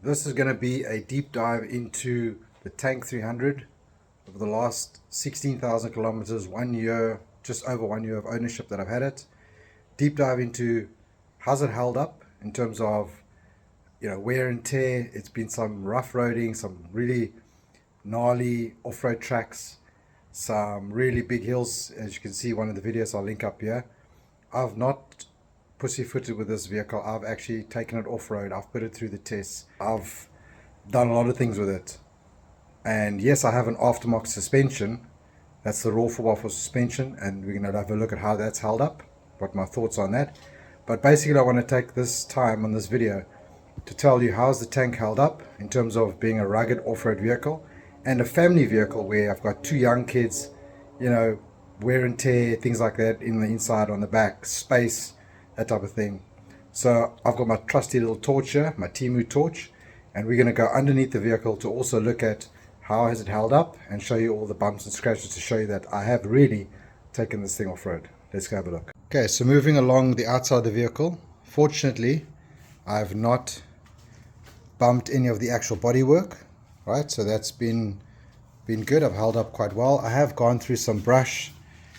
This is going to be a deep dive into the Tank 300 over the last 16,000 kilometers, 1 year, just over 1 year of ownership that I've had it. Deep dive into how's it held up in terms of wear and tear. It's been some rough roading, some really gnarly off-road tracks, some really big hills, as you can see one of the videos I'll link up here. I've not pussyfooted with this vehicle. I've actually taken it off-road. I've put it through the tests. I've done a lot of things with it. And yes, I have an aftermarket suspension. That's the raw 4x4 suspension, and we're going to have a look at how that's held up, what my thoughts on that. But basically I want to take this time on this video to tell you how's the Tank held up in terms of being a rugged off-road vehicle and a family vehicle where I've got two young kids, wear and tear, things like that in the inside, on the back, space, that type of thing. So I've got my trusty little torch here, my Timu torch, and we're going to go underneath the vehicle to also look at how has it held up and show you all the bumps and scratches to show you that I have really taken this thing off-road. Let's go have a look. Okay, so moving along the outside of the vehicle, fortunately I've not bumped any of the actual bodywork, right? So that's been good. I've held up quite well. I have gone through some brush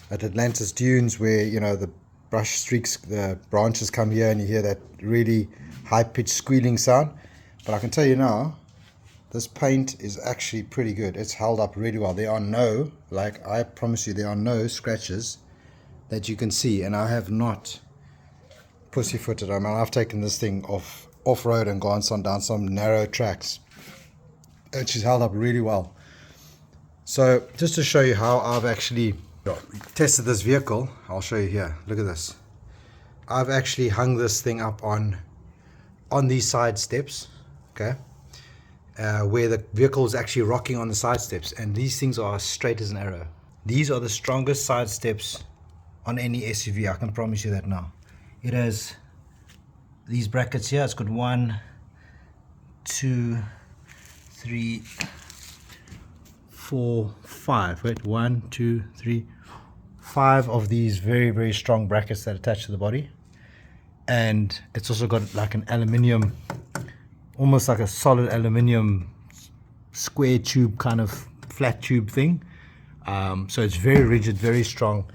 at Atlantis Dunes where the brush streaks, the branches come here and you hear that really high-pitched squealing sound. But I can tell you now, this paint is actually pretty good. It's held up really well. There are no, I promise you, there are no scratches that you can see, and I have not pussyfooted. I mean, I've taken this thing off-road and gone down some narrow tracks, and she's held up really well. So just to show you how I've actually tested this vehicle, I'll show you here. Look at this. I've actually hung this thing up on these side steps, okay, where the vehicle is actually rocking on the side steps, and these things are straight as an arrow. These are the strongest side steps on any SUV, I can promise you that now. It has these brackets here. It's got 1, 2, 3, 4, 5. Wait, 1, 2, 3, 5 of these very, very strong brackets that attach to the body. And it's also got like an aluminium, almost like a solid aluminium square tube, kind of flat tube thing. So it's very rigid, very strong.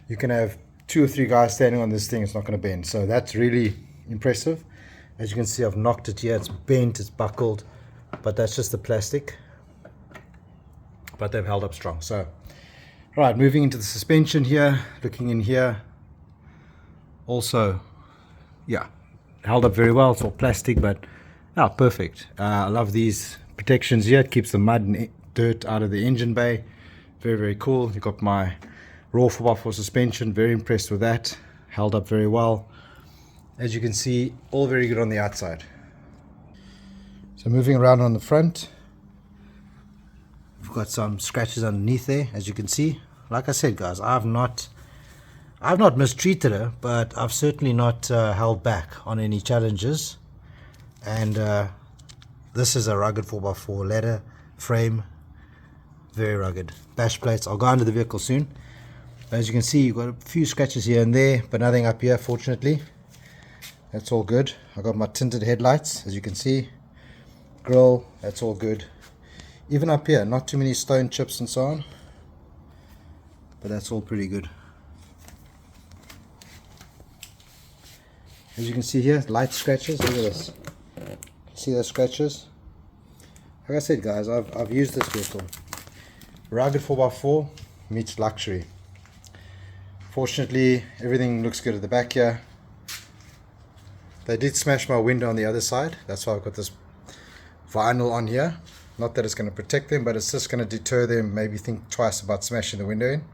You can have 2 or 3 guys standing on this thing, it's not going to bend. So that's really impressive. As you can see, I've knocked it here. It's bent, it's buckled, but that's just the plastic. But they've held up strong. So, right, moving into the suspension here, looking in here. Also, yeah, held up very well. It's all plastic, but yeah, perfect. I love these protections here. It keeps the mud and dirt out of the engine bay. Very, very cool. You've got my raw 4x4 suspension. Very impressed with that. Held up very well. As you can see, all very good on the outside. So moving around on the front, we've got some scratches underneath there, as you can see. Like I said, guys, I've not mistreated her, but I've certainly not held back on any challenges. And this is a rugged 4x4 ladder frame, very rugged. Bash plates, I'll go under the vehicle soon. As you can see, you've got a few scratches here and there, but nothing up here, fortunately. That's all good. I've got my tinted headlights, as you can see. Grille, that's all good. Even up here, not too many stone chips and so on, but that's all pretty good. As you can see here, light scratches. Look at this. See those scratches? Like I said, guys, I've used this vehicle. Rugged 4x4 meets luxury. Fortunately, everything looks good at the back here. They did smash my window on the other side. That's why I've got this vinyl on here. Not that it's going to protect them, but it's just going to deter them, maybe think twice about smashing the window in.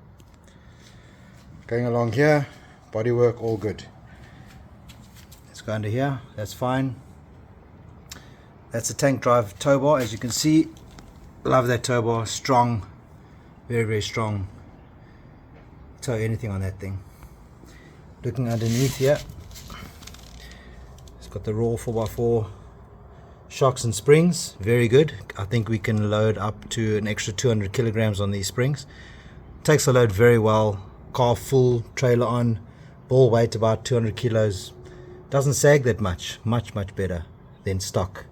Going along here, bodywork all good. Let's go under here. That's fine. That's a Tank Drive tow bar, as you can see. Love that tow bar. Strong, very, very strong. Tow anything on that thing. Looking underneath here, it's got the raw 4x4 shocks and springs. Very good. I think we can load up to an extra 200 kilograms on these springs. Takes the load very well. Car full, trailer on, ball weight about 200 kilos. Doesn't sag that much. Much better than stock.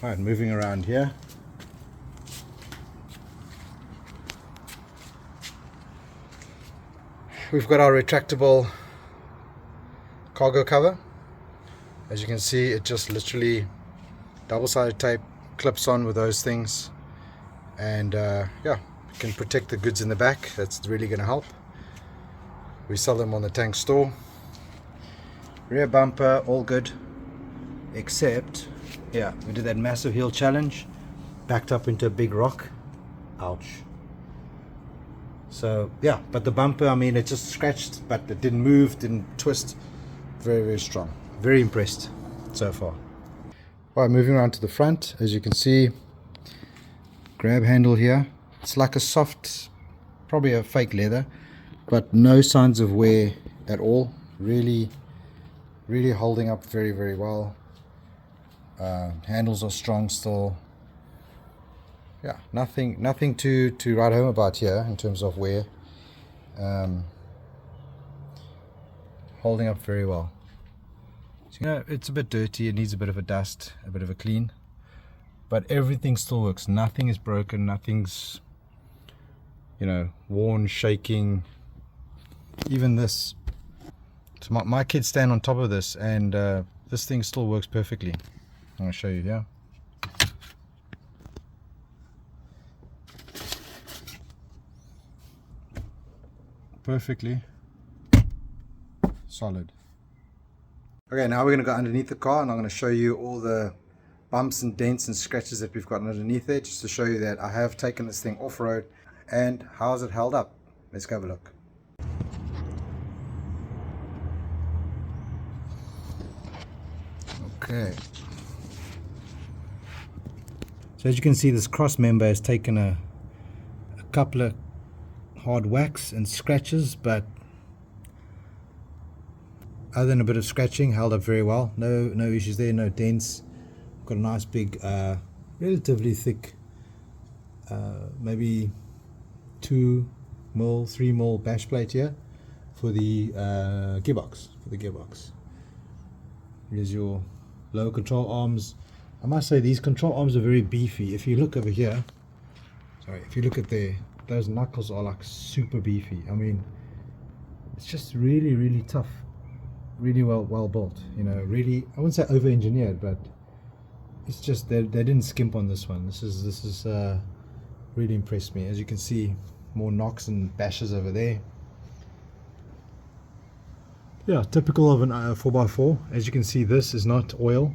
Alright, moving around here. We've got our retractable cargo cover. As you can see, it just literally double-sided tape clips on with those things, and yeah, it can protect the goods in the back. That's really going to help. We sell them on the tank store. Rear bumper, all good, except, yeah, we did that massive hill challenge, backed up into a big rock. Ouch. So yeah, but the bumper, I mean, it just scratched, but it didn't move, didn't twist. Very, very strong. Very impressed so far. Alright, moving around to the front. As you can see, grab handle here. It's like a soft, probably a fake leather, but no signs of wear at all. Really, really holding up very, very well. Handles are strong still. Yeah, nothing to write home about here in terms of wear. Holding up very well. So, you know, it's a bit dirty, it needs a bit of a dust, a bit of a clean, but everything still works. Nothing is broken, nothing's, you know, worn, shaking. Even this, so my kids stand on top of this, and this thing still works perfectly. I'm going to show you here. Perfectly solid. Okay, now we're going to go underneath the car, and I'm going to show you all the bumps and dents and scratches that we've got underneath there, just to show you that I have taken this thing off-road and how's it held up. Let's go have a look. Okay, so as you can see, this cross member has taken a couple of hard whacks and scratches, but other than a bit of scratching, held up very well. No issues there, no dents. Got a nice big, relatively thick, maybe 2 mil, 3 mil bash plate here for the gearbox. Here's your lower control arms. I must say these control arms are very beefy. If you look over here, if you look at those knuckles are like super beefy. I mean, it's just really, really tough, really well built. You know, really, I wouldn't say over engineered, but it's just they didn't skimp on this one. This is really impressed me. As you can see, more knocks and bashes over there. Yeah, typical of an 4x4. As you can see, this is not oil.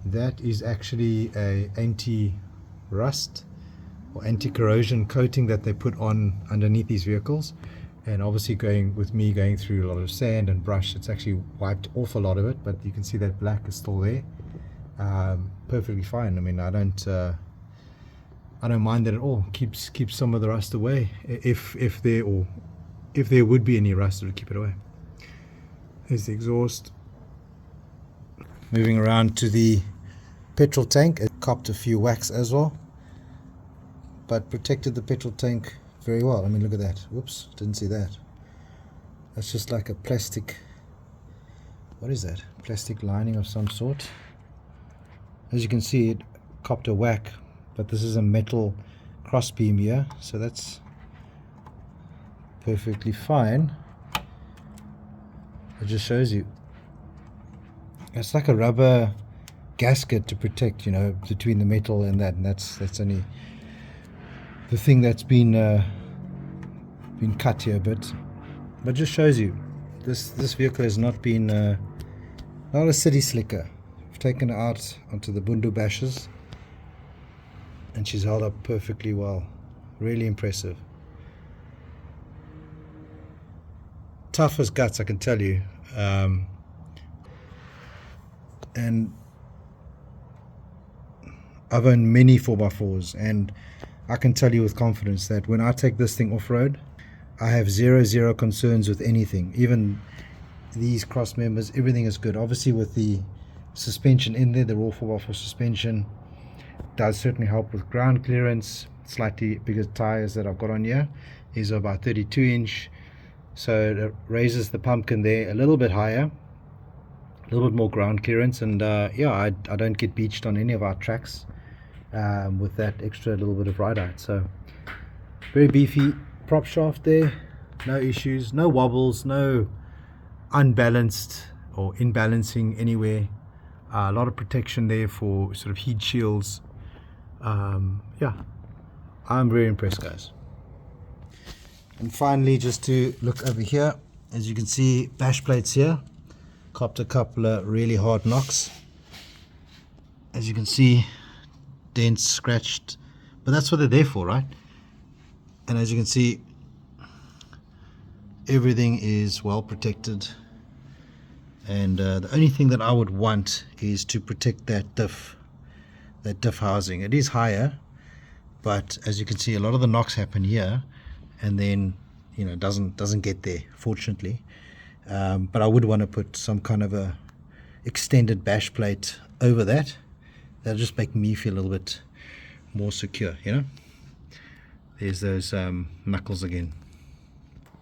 That is actually a anti-rust or anti-corrosion coating that they put on underneath these vehicles. And obviously, going through a lot of sand and brush, it's actually wiped off a lot of it, but you can see that black is still there. Perfectly fine. I mean, I don't mind that at all. Keeps some of the rust away. If there would be any rust, it would keep it away. There's the exhaust. Moving around to the petrol tank, it copped a few whacks as well, but protected the petrol tank very well. I mean, look at that. Whoops, didn't see that. That's just like a plastic, what is that? Plastic lining of some sort. As you can see, it copped a whack, but this is a metal cross beam here, so that's perfectly fine. It just shows you. It's like a rubber gasket to protect, you know, between the metal and that, and that's only the thing that's been cut here a bit, but just shows you this vehicle has not been not a city slicker. I've taken her out onto the bundu bashes, and she's held up perfectly well. Really impressive. Tough as guts, I can tell you. And I've owned many 4x4s, and I can tell you with confidence that when I take this thing off-road, I have zero concerns with anything. Even these cross members, everything is good. Obviously, with the suspension in there, the raw 4x4 suspension does certainly help with ground clearance. Slightly bigger tires that I've got on here. These are about 32 inch, so it raises the pumpkin there a little bit higher. little bit more ground clearance, and yeah, I don't get beached on any of our tracks with that extra little bit of ride height. So very beefy prop shaft there, no issues, no wobbles, no unbalanced or imbalancing anywhere. A lot of protection there for sort of heat shields. Yeah, I'm very impressed, guys. And finally, just to look over here, as you can see, bash plates here, copped a couple of really hard knocks. As you can see, dents, scratched, but that's what they're there for, right? And as you can see, everything is well protected, and the only thing that I would want is to protect that diff housing. It is higher, but as you can see, a lot of the knocks happen here, and then doesn't get there, fortunately. But I would want to put some kind of a extended bash plate over that. That'll just make me feel a little bit more secure, There's those knuckles again.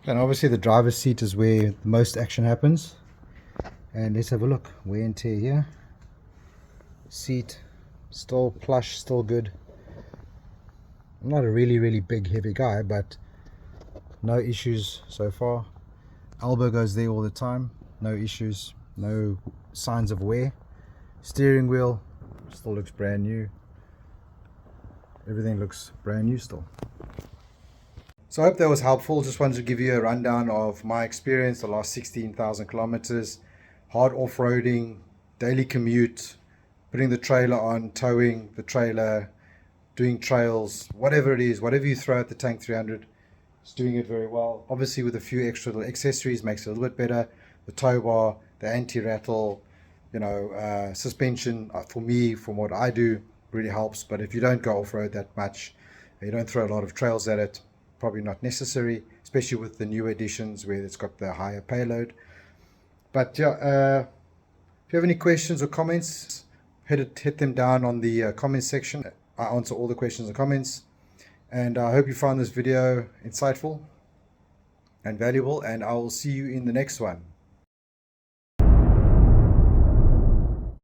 And obviously the driver's seat is where the most action happens. And let's have a look. Wear and tear here. Seat still plush, still good. I'm not a really big heavy guy, but no issues so far. Elbow goes there all the time, no issues, no signs of wear. Steering wheel still looks brand new. Everything looks brand new still. So I hope that was helpful. Just wanted to give you a rundown of my experience the last 16,000 kilometers, hard off-roading, daily commute, putting the trailer on, towing the trailer, doing trails, whatever it is, whatever you throw at the Tank 300, it's doing it very well. Obviously with a few extra little accessories makes it a little bit better. The tow bar, the anti-rattle, suspension, for me, from what I do, really helps. But if you don't go off-road that much, you don't throw a lot of trails at it, probably not necessary, especially with the new editions where it's got the higher payload. But yeah, if you have any questions or comments, hit them down on the comments section. I answer all the questions and comments. And I hope you found this video insightful and valuable, and I will see you in the next one.